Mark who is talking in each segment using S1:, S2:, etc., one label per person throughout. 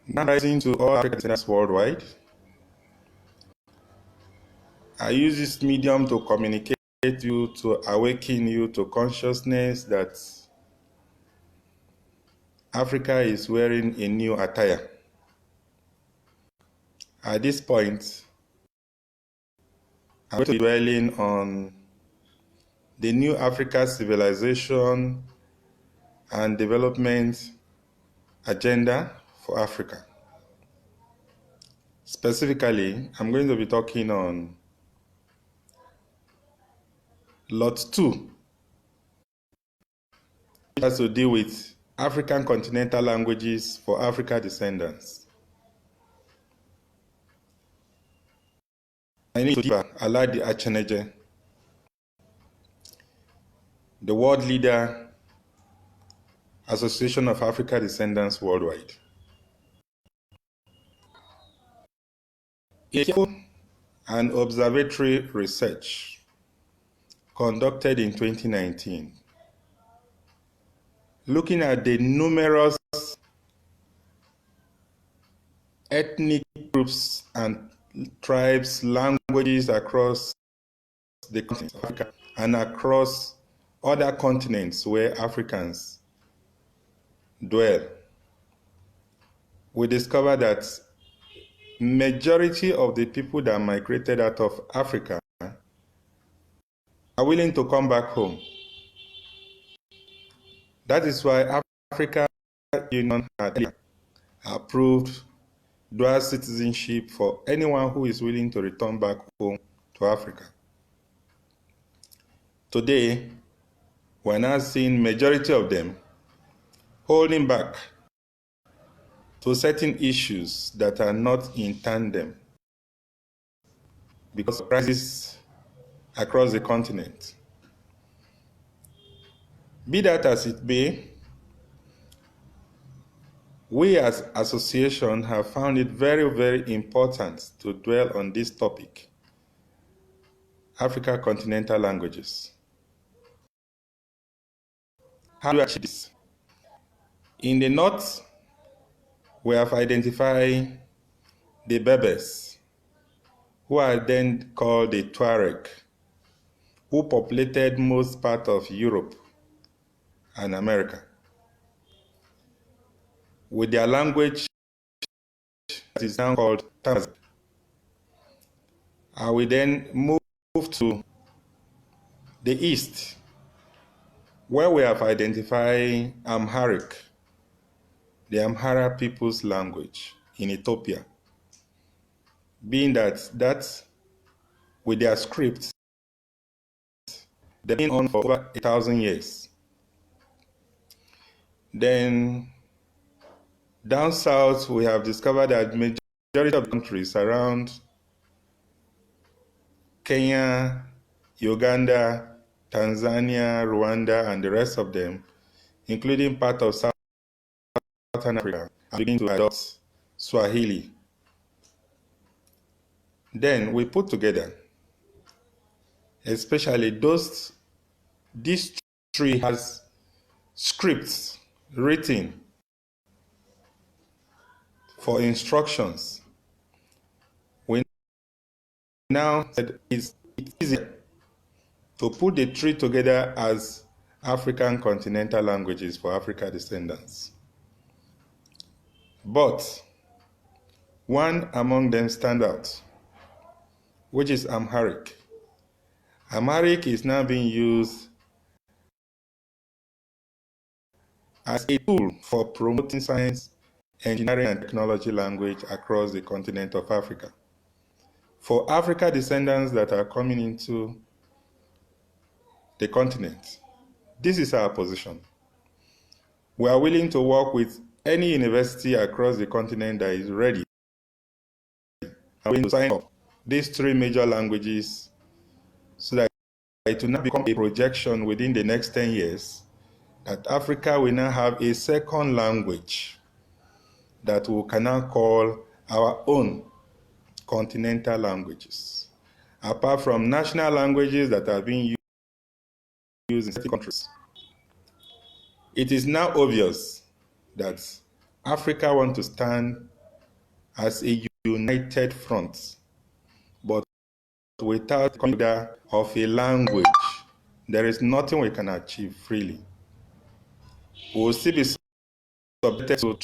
S1: Now rising to all African descendants worldwide. I use this medium to communicate you, to awaken you to consciousness that Africa is wearing a new attire. At this point, I'm going to be dwelling on the new Africa civilization and development agenda for Africa. Specifically, I'm going to be talking on Lot 2, which has to deal with African continental languages for Africa descendants. I need to give Aladi Acheneje, the world leader, Association of Africa Descendants Worldwide. A careful and observatory research conducted in 2019, looking at the numerous ethnic groups and tribes, languages across the continent of Africa and across other continents where Africans dwell, we discovered that majority of the people that migrated out of Africa are willing to come back home. That is why Africa Union had approved dual citizenship for anyone who is willing to return back home to Africa. Today, we're now seeing majority of them holding back to certain issues that are not in tandem because of crises across the continent. Be that as it may, we as association have found it very, very important to dwell on this topic, Africa continental languages. How do we achieve this? In the north, we have identified the Berbers, who are then called the Tuareg, who populated most part of Europe and America, with their language that is now called Tamazigh. And we then move to the east, where we have identified Amharic, the Amhara people's language in Ethiopia, being that with their script, they've been on for over 1,000 years. Then down south, we have discovered that majority of countries around Kenya, Uganda, Tanzania, Rwanda, and the rest of them, including part of Southern Africa, are beginning to adopt Swahili. Then we put together, especially this tree has scripts written for instructions. We now said it's easier to put the tree together as African continental languages for Africa descendants. But one among them stand out, which is Amharic. Amharic is now being used as a tool for promoting science, engineering, and technology language across the continent of Africa. For Africa descendants that are coming into the continent, this is our position. We are willing to work with any university across the continent that is ready and willing to sign up these three major languages so that it will now become a projection within the next 10 years that Africa will now have a second language that we can now call our own continental languages, apart from national languages that are being used in certain countries. It is now obvious that Africa wants to stand as a united front, but without the leader of a language, there is nothing we can achieve freely. We will still be subjected to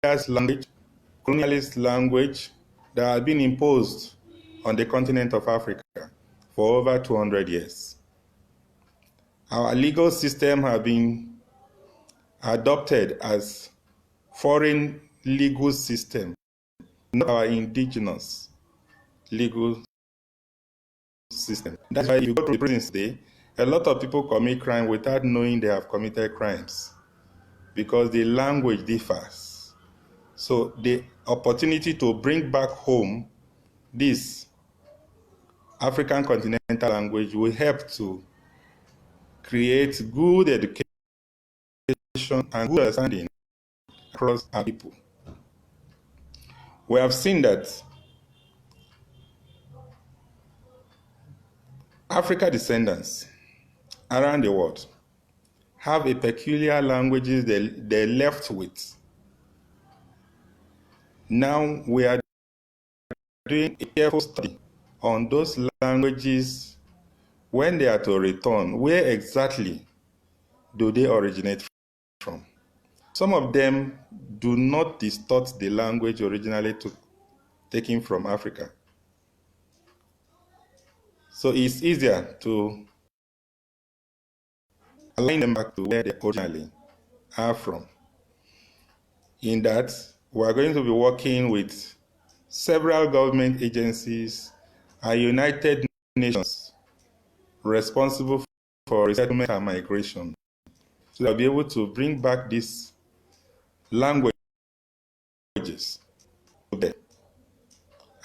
S1: traders' language, colonialist language that has been imposed on the continent of Africa for over 200 years. Our legal system has been adopted as foreign legal system, not our indigenous legal system. That's why if you go to the prisons today, a lot of people commit crime without knowing they have committed crimes because the language differs. So the opportunity to bring back home this African continental language will help to create good education and good understanding across our people. We have seen that Africa descendants around the world have a peculiar languages they left with. Now we are doing a careful study on those languages when they are to return. Where exactly do they originate from? Some of them do not distort the language originally taken from Africa. So it's easier to align them back to where they originally are from. In that, we are going to be working with several government agencies and United Nations responsible for resettlement and migration. So they'll be able to bring back these languages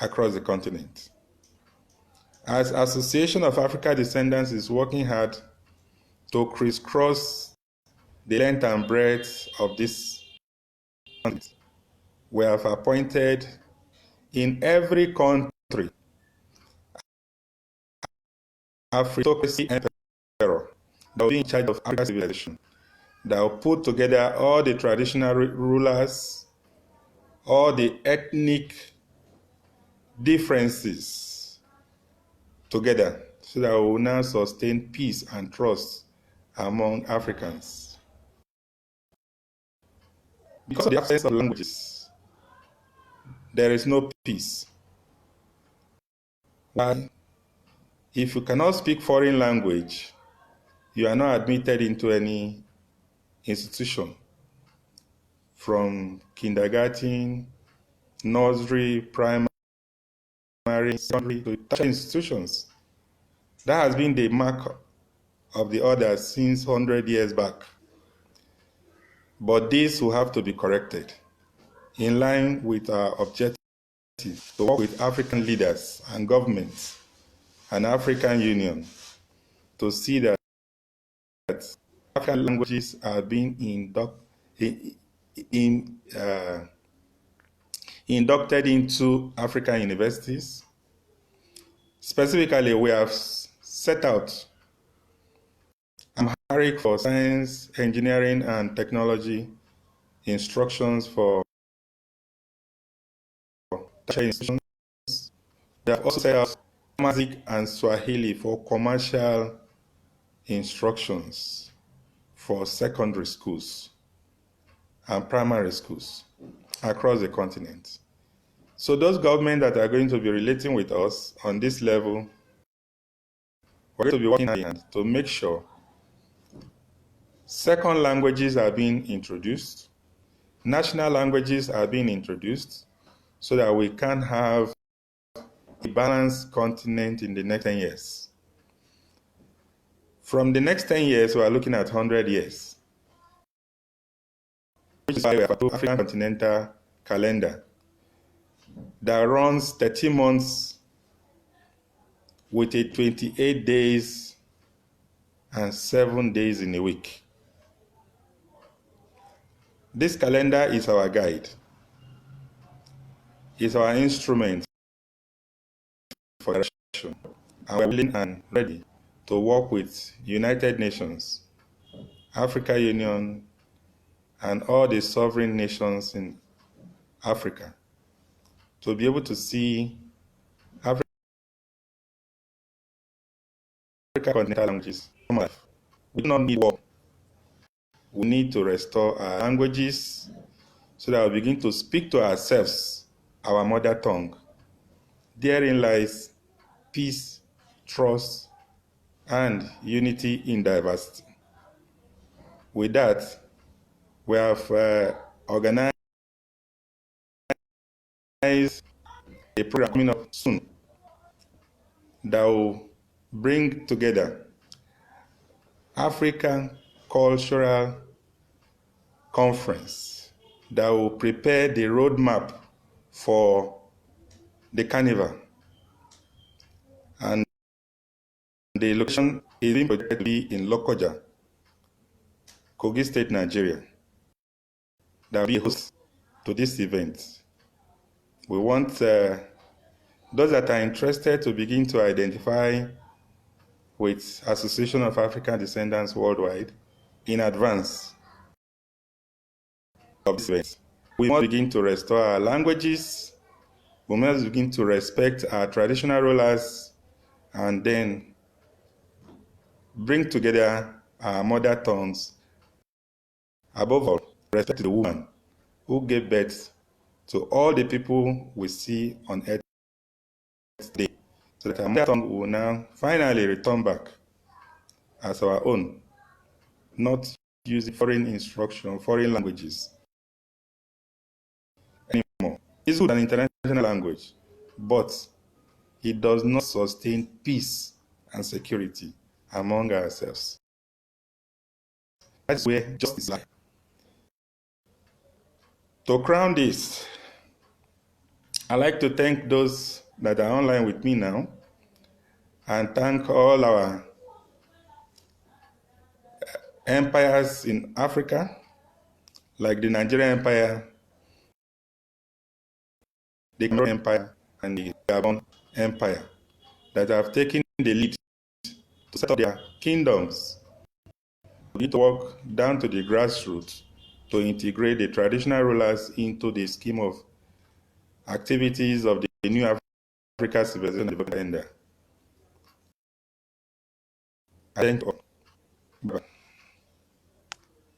S1: across the continent. As Association of Africa Descendants is working hard to crisscross the length and breadth of this continent, we have appointed in every country African emperor that will be in charge of African civilization, that will put together all the traditional rulers, all the ethnic differences together, so that we will now sustain peace and trust among Africans. Because of the absence of languages, there is no peace. Why? If you cannot speak foreign language, you are not admitted into any institution, from kindergarten, nursery, primary, secondary, to tertiary institutions. That has been the mark of the order since 100 years back. But this will have to be corrected in line with our objective to work with African leaders and governments and African Union to see that African languages are being inducted into African universities. Specifically, we have set out Amharic for science, engineering, and technology instructions for tertiary institutions. We have also set out Amharic and Swahili for commercial instructions for secondary schools and primary schools across the continent. So those governments that are going to be relating with us on this level, we're going to be working hand in hand to make sure second languages are being introduced, national languages are being introduced, so that we can have a balanced continent in the next 10 years. From the next 10 years, we are looking at 100 years, which is why we have an African continental calendar that runs 30 months with a 28 days and 7 days in a week. This calendar is our guide. It's our instrument for direction. And we're willing and ready to work with United Nations, Africa Union, and all the sovereign nations in Africa to be able to see African continental languages. We do not need war. We need to restore our languages so that we begin to speak to ourselves, our mother tongue. Therein lies peace, trust, and unity in diversity. With that, we have organized a program coming up soon that will bring together African Cultural Conference that will prepare the roadmap for the carnival. And the location is being projected to be in Lokoja, Kogi State, Nigeria. That will be a host to this event. We want those that are interested to begin to identify with Association of African Descendants Worldwide in advance of this event. We must begin to restore our languages. We must begin to respect our traditional rulers and then bring together our mother tongues. Above all, respect the woman who gave birth to all the people we see on earth today, so that our mother tongue will now finally return back as our own, not using foreign instruction, foreign languages anymore. It's good an international language, but it does not sustain peace and security among ourselves. That's where justice lies. To crown this, I'd like to thank those that are online with me now and thank all our empires in Africa, like the Nigerian Empire, the Cameroon Empire, and the Gabon Empire, that have taken the lead to set up their kingdoms. We need to work down to the grassroots to integrate the traditional rulers into the scheme of activities of the new Africa Civilization Development Agenda. I thank you all. Bye.